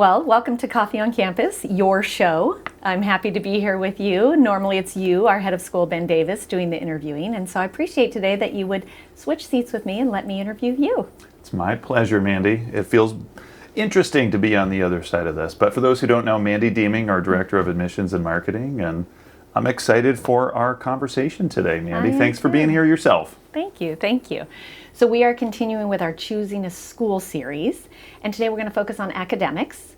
Well, welcome to Coffee on Campus, your show. I'm happy to be here with you. Normally it's you, our head of school, Ben Davis, doing the interviewing. And so I appreciate today that you would switch seats with me and let me interview you. It's my pleasure, Mandy. It feels interesting to be on the other side of this. But for those who don't know, Mandy Deeming, our Director of Admissions and Marketing, and I'm excited for our conversation today, Mandy. Thanks for being here yourself. Thank you, thank you. So we are continuing with our Choosing a School series, and today we're going to focus on academics.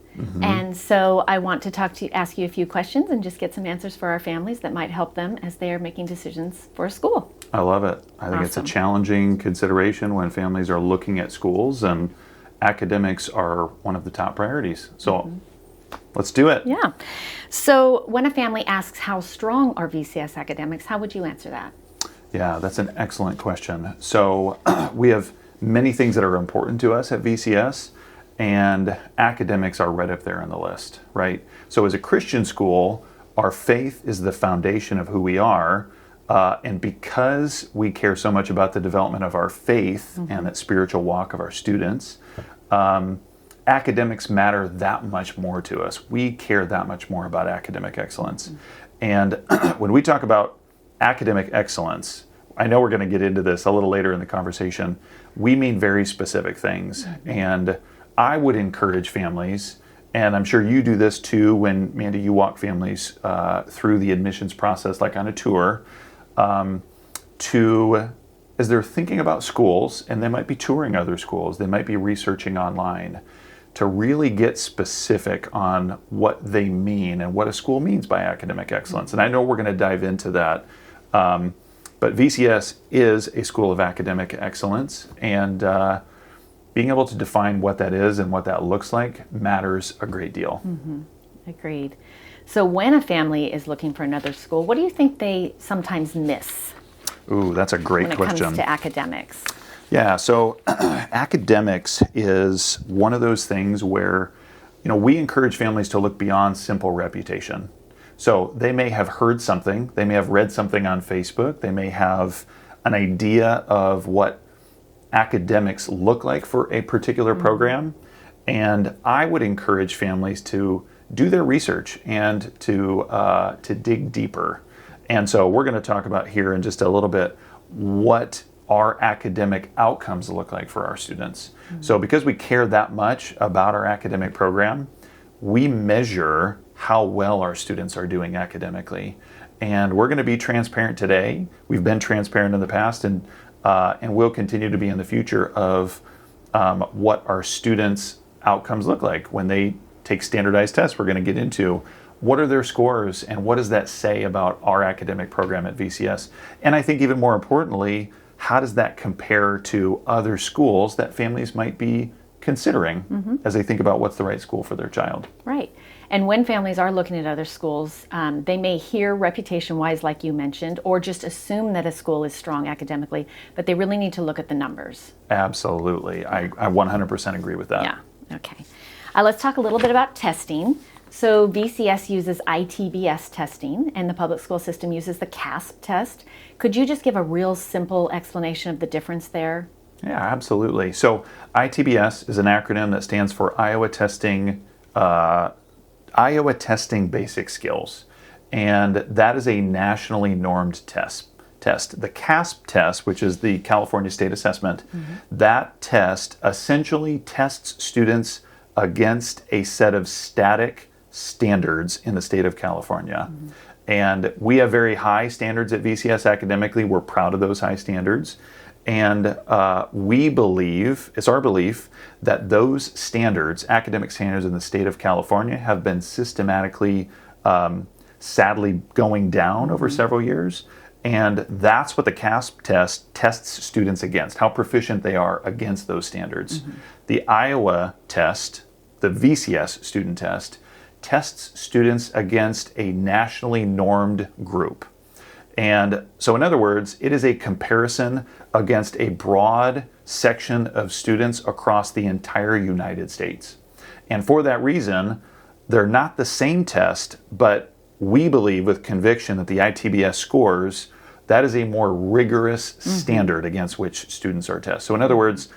And so I want to ask you a few questions and just get some answers for our families that might help them as they are making decisions for a school. I love it. I think it's a challenging consideration when families are looking at schools, and academics are one of the top priorities. So let's do it. Yeah. So when a family asks how strong are VCS academics, how would you answer that? Yeah, that's an excellent question. So we have many things that are important to us at VCS, and academics are right up there on the list, right? So as a Christian school, our faith is the foundation of who we are, and because we care so much about the development of our faith and that spiritual walk of our students, academics matter that much more to us. We care that much more about academic excellence. And when we talk about academic excellence, I know we're going to get into this a little later in the conversation, we mean very specific things. And I would encourage families, and I'm sure you do this too when, Mandy, you walk families through the admissions process, like on a tour, as they're thinking about schools, and they might be touring other schools, they might be researching online, to really get specific on what they mean and what a school means by academic excellence. And I know we're going to dive into that. But VCS is a school of academic excellence, and being able to define what that is and what that looks like matters a great deal. Agreed. So when a family is looking for another school, what do you think they sometimes miss? Ooh, that's a great question. When it comes to academics. Yeah, so academics is one of those things where, we encourage families to look beyond simple reputation. So they may have heard something, they may have read something on Facebook, they may have an idea of what academics look like for a particular program, and I would encourage families to do their research and to dig deeper. And so we're going to talk about here in just a little bit what our academic outcomes look like for our students. So because we care that much about our academic program, we measure how well our students are doing academically. And we're going to be transparent today. We've been transparent in the past, and we'll continue to be in the future of what our students' outcomes look like when they take standardized tests. We're going to get into what are their scores and what does that say about our academic program at VCS. And I think even more importantly, how does that compare to other schools that families might be considering as they think about what's the right school for their child? Right. And when families are looking at other schools, they may hear reputation-wise, like you mentioned, or just assume that a school is strong academically, but they really need to look at the numbers. Absolutely. I 100% agree with that. Yeah. Okay. Let's talk a little bit about testing. So VCS uses ITBS testing, and the public school system uses the CASP test. Could you just give a real simple explanation of the difference there? Yeah, absolutely. So ITBS is an acronym that stands for Iowa Testing Basic Skills, and that is a nationally normed test. The CASP test, which is the California State Assessment, that test essentially tests students against a set of static standards in the state of California. And we have very high standards at VCS academically. We're proud of those high standards. And we believe, it's our belief, that those standards, academic standards in the state of California, have been systematically, sadly, going down over several years. And that's what the CASP test tests students against, how proficient they are against those standards. The Iowa test, the VCS student test, tests students against a nationally normed group. And so in other words, it is a comparison against a broad section of students across the entire United States. And for that reason, they're not the same test, but we believe with conviction that the ITBS scores, that is a more rigorous standard against which students are tested. So in other words,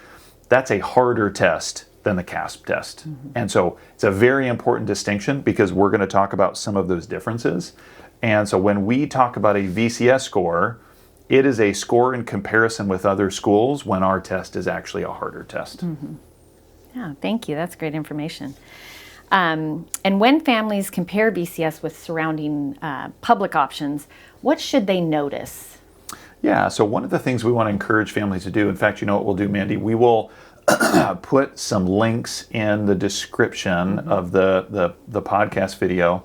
that's a harder test than the CASP test. And so it's a very important distinction because we're going to talk about some of those differences. And so when we talk about a VCS score, it is a score in comparison with other schools when our test is actually a harder test. Yeah, thank you. That's great information. And when families compare VCS with surrounding public options, what should they notice? Yeah, so one of the things we want to encourage families to do, in fact, you know what we'll do, Mandy? We will put some links in the description of the podcast video,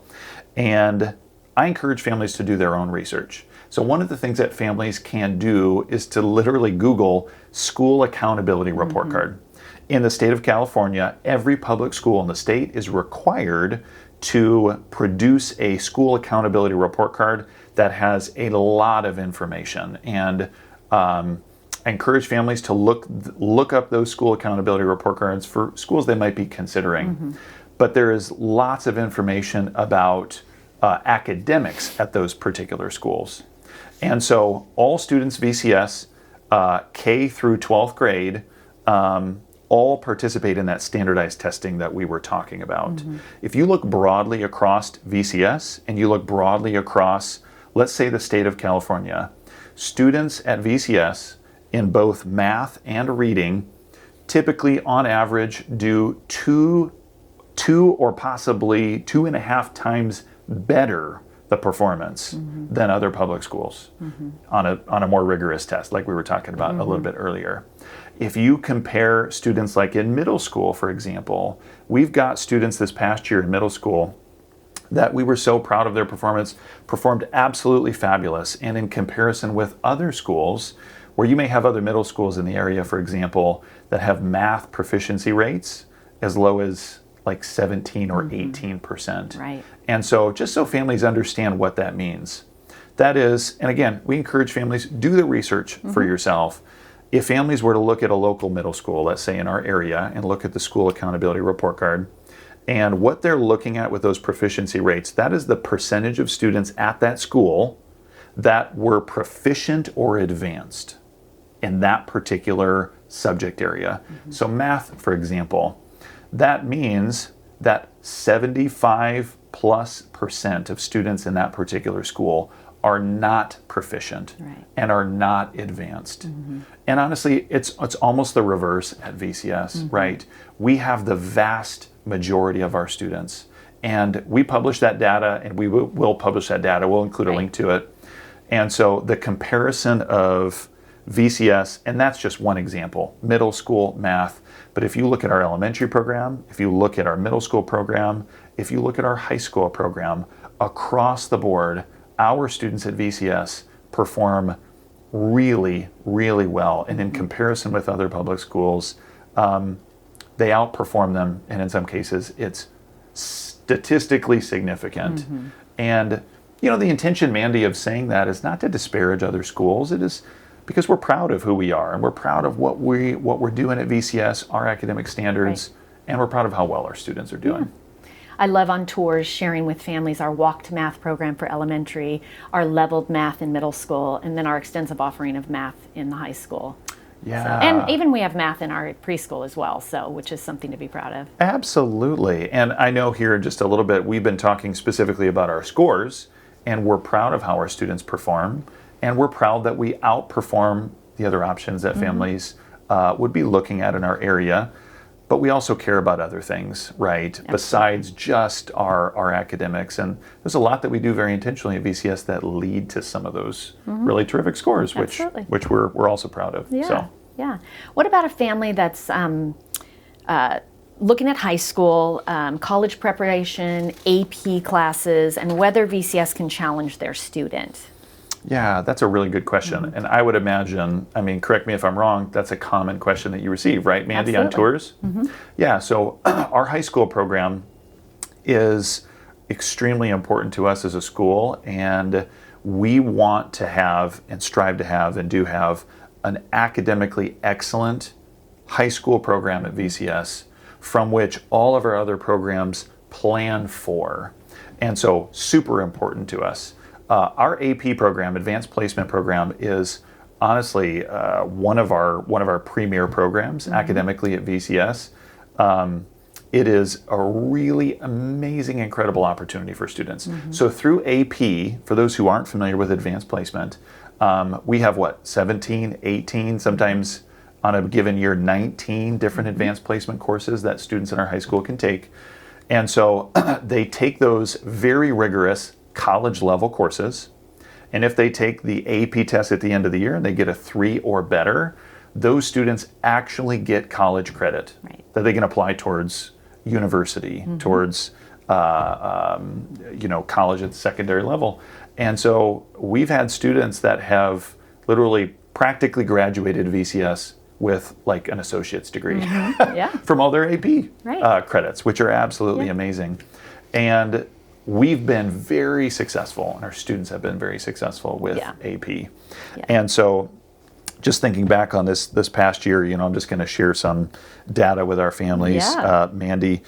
and I encourage families to do their own research. So one of the things that families can do is to literally Google school accountability report card. In the state of California, every public school in the state is required to produce a school accountability report card that has a lot of information. And I encourage families to look up those school accountability report cards for schools they might be considering. But there is lots of information about academics at those particular schools. And so all students VCS, K through 12th grade, all participate in that standardized testing that we were talking about. If you look broadly across VCS and you look broadly across, let's say, the state of California, students at VCS in both math and reading typically on average do two or possibly 2.5 times better the performance than other public schools on a more rigorous test, like we were talking about a little bit earlier. If you compare students like in middle school, for example, we've got students this past year in middle school that we were so proud of their performance, performed absolutely fabulous. And in comparison with other schools, where you may have other middle schools in the area, for example, that have math proficiency rates as low as like 17 or 18%. Right. And so just so families understand what that means, that is, and again, we encourage families, do the research for yourself. If families were to look at a local middle school, let's say in our area, and look at the school accountability report card, and what they're looking at with those proficiency rates, that is the percentage of students at that school that were proficient or advanced in that particular subject area. So math, for example, that means that 75+% of students in that particular school are not proficient and are not advanced. And honestly, it's almost the reverse at VCS, right? We have the vast majority of our students, and we publish that data, and we will publish that data. We'll include a link to it. And so the comparison of VCS, and that's just one example, middle school math. But if you look at our elementary program, if you look at our middle school program, if you look at our high school program, across the board, our students at VCS perform really, really well. And in comparison with other public schools, they outperform them. And in some cases, it's statistically significant. And, you know, the intention, Mandy, of saying that is not to disparage other schools. It is because we're proud of who we are, and we're proud of what we're doing at VCS, our academic standards, and we're proud of how well our students are doing. I love on tours sharing with families our Walk to Math program for elementary, our leveled math in middle school, and then our extensive offering of math in the high school. Yeah. So, and even we have math in our preschool as well, so which is something to be proud of. Absolutely. And I know here in just a little bit, we've been talking specifically about our scores, and we're proud of how our students perform, and we're proud that we outperform the other options that families would be looking at in our area. But we also care about other things, right? Absolutely. Besides just our academics. And there's a lot that we do very intentionally at VCS that lead to some of those really terrific scores, which we're also proud of. Yeah, yeah. What about a family that's looking at high school, college preparation, AP classes, and whether VCS can challenge their student? Yeah, that's a really good question. And I would imagine, I mean, correct me if I'm wrong, that's a common question that you receive, right, Mandy, on tours? Yeah, so our high school program is extremely important to us as a school, and we want to have and strive to have and do have an academically excellent high school program at VCS from which all of our other programs plan for. And so super important to us. Our AP program, Advanced Placement Program, is honestly one of our premier programs academically at VCS. it is a really amazing, incredible opportunity for students. So through AP, for those who aren't familiar with advanced placement, we have 17, 18, sometimes on a given year, 19 different advanced placement courses that students in our high school can take. And so they take those very rigorous college level courses. And if they take the AP test at the end of the year and they get a 3 or better, those students actually get college credit that they can apply towards university, towards college at the secondary level. And so we've had students that have literally practically graduated VCS with like an associate's degree from all their AP credits, which are absolutely amazing. And we've been very successful, and our students have been very successful with AP. And so just thinking back on this past year, I'm just going to share some data with our families. Mandy,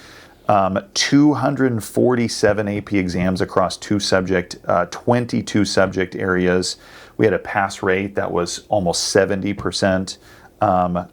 247 AP exams across 22 subject areas. We had a pass rate that was almost 70%.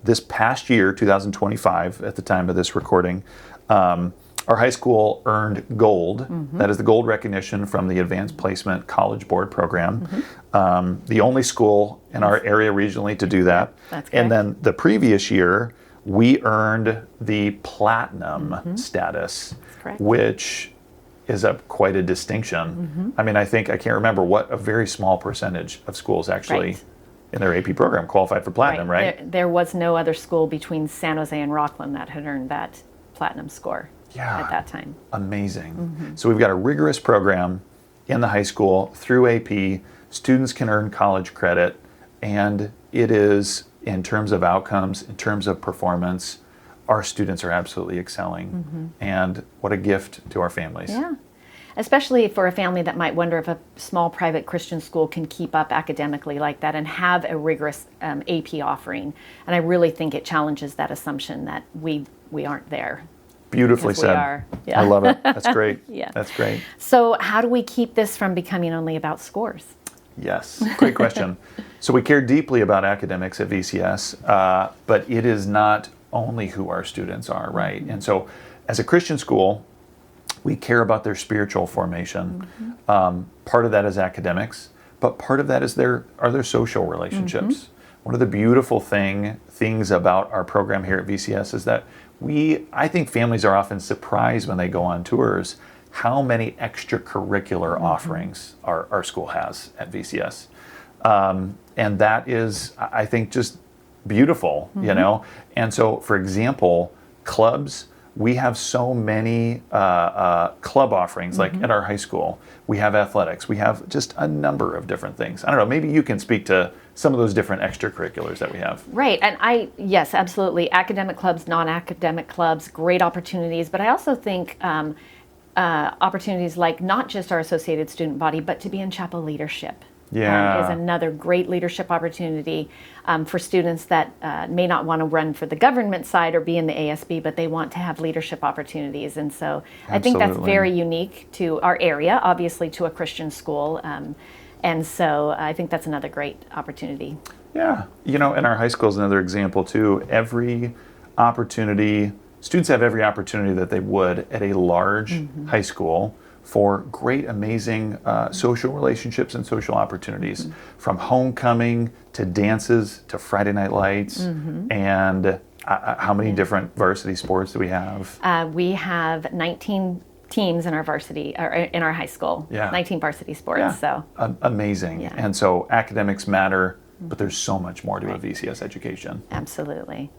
This past year, 2025, at the time of this recording, our high school earned gold. That is the gold recognition from the Advanced Placement College Board program. The only school in our area regionally to do that. And then the previous year, we earned the platinum status, which is quite a distinction. I mean, I can't remember a very small percentage of schools actually in their AP program qualified for platinum, right? There was no other school between San Jose and Rockland that had earned that platinum score at that time. Amazing. So we've got a rigorous program in the high school through AP. Students can earn college credit, and it is, in terms of outcomes, in terms of performance, our students are absolutely excelling. And what a gift to our families. Yeah. Especially for a family that might wonder if a small private Christian school can keep up academically like that and have a rigorous AP offering. And I really think it challenges that assumption that we aren't there. Beautifully said. We are. I love it. That's great. That's great. So how do we keep this from becoming only about scores? Yes, great question. So we care deeply about academics at VCS, but it is not only who our students are, right? And so as a Christian school, we care about their spiritual formation. Part of that is academics, but part of that is their social relationships. One of the beautiful things about our program here at VCS is that I think families are often surprised when they go on tours how many extracurricular offerings our school has at VCS. And that is, I think, just beautiful, And so, for example, clubs, we have so many club offerings, like at our high school. We have athletics. We have just a number of different things. I don't know, maybe you can speak to some of those different extracurriculars that we have. Right. And yes, absolutely. Academic clubs, non-academic clubs, great opportunities. But I also think opportunities like not just our associated student body, but to be in chapel leadership. Is another great leadership opportunity for students that may not want to run for the government side or be in the ASB, but they want to have leadership opportunities. And so I think that's very unique to our area, obviously to a Christian school. And so I think that's another great opportunity. Yeah. In our high school is another example too. Students have every opportunity that they would at a large high school for great, amazing social relationships and social opportunities, from homecoming to dances to Friday Night Lights. And how many different varsity sports do we have? We have 19 teams in our varsity, or in our high school. 19 varsity sports. So amazing. And so academics matter, but there's so much more to a VCS education. Absolutely.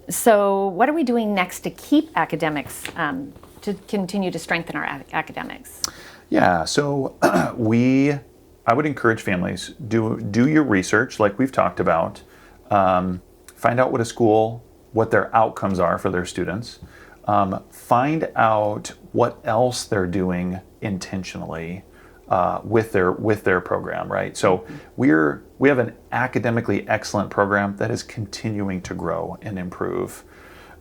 So what are we doing next to keep academics, to continue to strengthen our academics? Yeah, so I would encourage families, do your research like we've talked about. Find out what their outcomes are for their students. Find out what else they're doing intentionally with their program, right? So we have an academically excellent program that is continuing to grow and improve.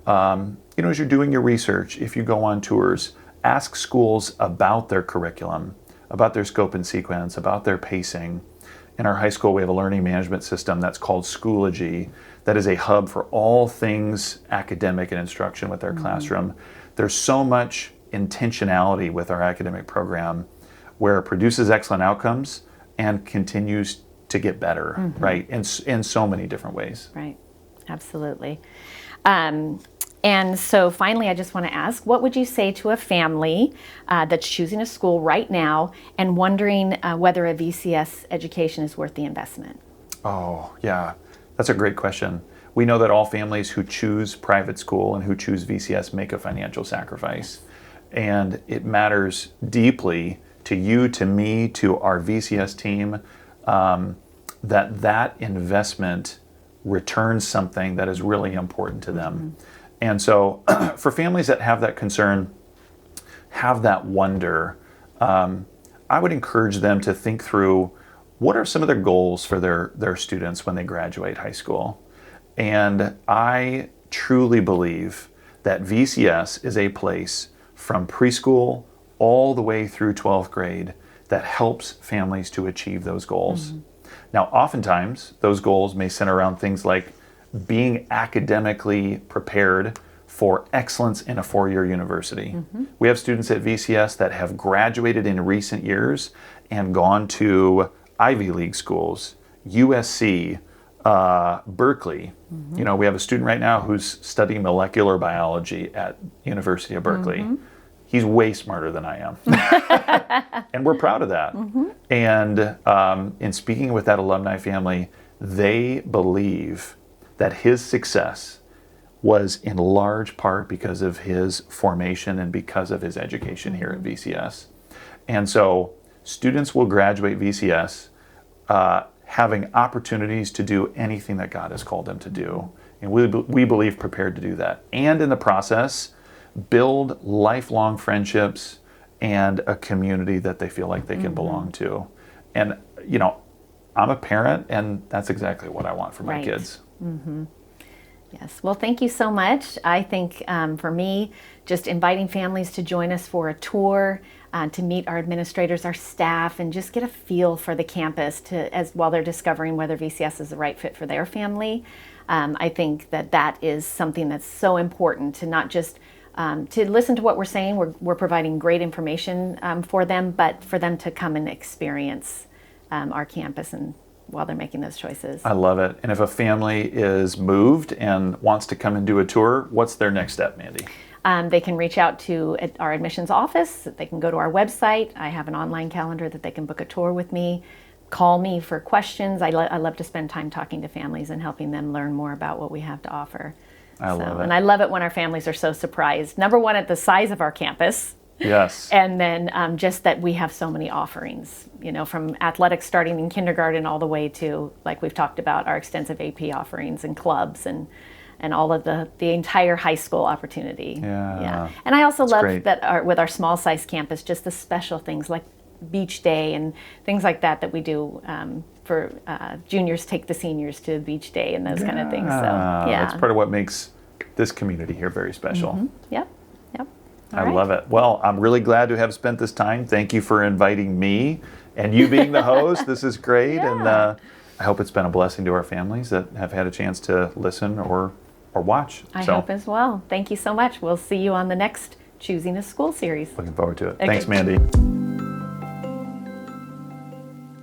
As you're doing your research, if you go on tours, ask schools about their curriculum, about their scope and sequence, about their pacing, in our high school, we have a learning management system that's called Schoology, that is a hub for all things academic and instruction with our classroom. There's so much intentionality with our academic program where it produces excellent outcomes and continues to get better, right? In so many different ways. Right, absolutely. And so finally, I just want to ask, what would you say to a family that's choosing a school right now and wondering whether a VCS education is worth the investment? Oh, yeah, that's a great question. We know that all families who choose private school and who choose VCS make a financial sacrifice. And it matters deeply to you, to me, to our VCS team, that investment returns something that is really important to them. And so for families that have that concern, have that wonder, I would encourage them to think through what are some of their goals for their students when they graduate high school. And I truly believe that VCS is a place from preschool all the way through 12th grade that helps families to achieve those goals. Now, oftentimes, those goals may center around things like being academically prepared for excellence in a four-year university. We have students at VCS that have graduated in recent years and gone to Ivy League schools, USC, Berkeley. You know, we have a student right now who's studying molecular biology at University of Berkeley. He's way smarter than I am. And we're proud of that. And in speaking with that alumni family, they believe that his success was in large part because of his formation and because of his education here at VCS. And so students will graduate VCS having opportunities to do anything that God has called them to do. And we believe prepared to do that. And in the process, build lifelong friendships and a community that they feel like they can belong to. And, you know, I'm a parent, and that's exactly what I want for my kids. Yes. Well, thank you so much. I think for me, just inviting families to join us for a tour, to meet our administrators, our staff, and just get a feel for the campus while they're discovering whether VCS is the right fit for their family. I think that is something that's so important to not just to listen to what we're saying. We're providing great information for them, but for them to come and experience our campus and while they're making those choices. I love it. And if a family is moved and wants to come and do a tour, what's their next step, Mandy? They can reach out to our admissions office. They can go to our website. I have an online calendar that they can book a tour with me. Call me for questions. I love to spend time talking to families and helping them learn more about what we have to offer. I love it. And I love it when our families are so surprised. Number one, at the size of our campus. Yes. And then just that we have so many offerings, you know, from athletics starting in kindergarten all the way to, like we've talked about, our extensive AP offerings and clubs and all of the entire high school opportunity. Yeah. And I also love great. that with our small size campus, just the special things like beach day and things like that we do for juniors take the seniors to beach day and those kind of things. So That's part of what makes this community here very special. Yep. I love it. Well, I'm really glad to have spent this time. Thank you for inviting me and you being the host. This is great. And I hope it's been a blessing to our families that have had a chance to listen or watch. I hope as well. Thank you so much. We'll see you on the next Choosing a School series. Looking forward to it. Okay. Thanks, Mandy.